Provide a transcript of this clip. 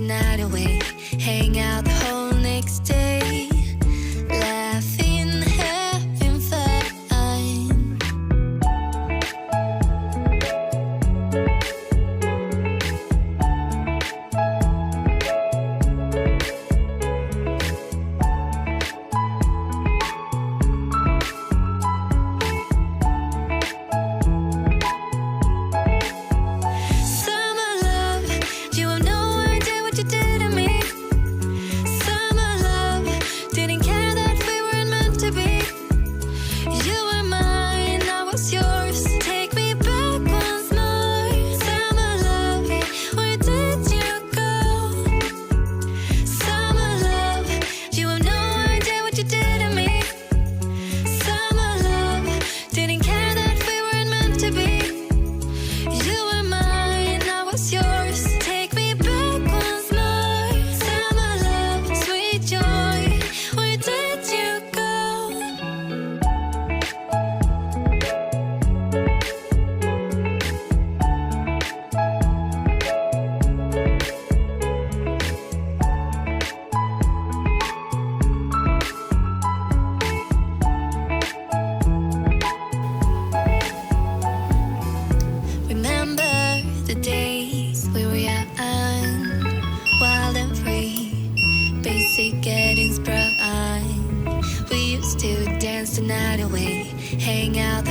night away, hang out the whole next day, laughing, having fun. Summer love, you have no idea what you did to me. Summer love, didn't care that we weren't meant to be. You were mine, I was yours. Take me back once more. Summer love, where did you go? Summer love, you have no idea what you did to me. Summer love, didn't care that we weren't meant to be. You were mine, I was yours. Take me back once more. Summer love, sweet joy, where did you go? Remember the days we were young, wild and free, basic getting sprung. We used to dance the night away, hang out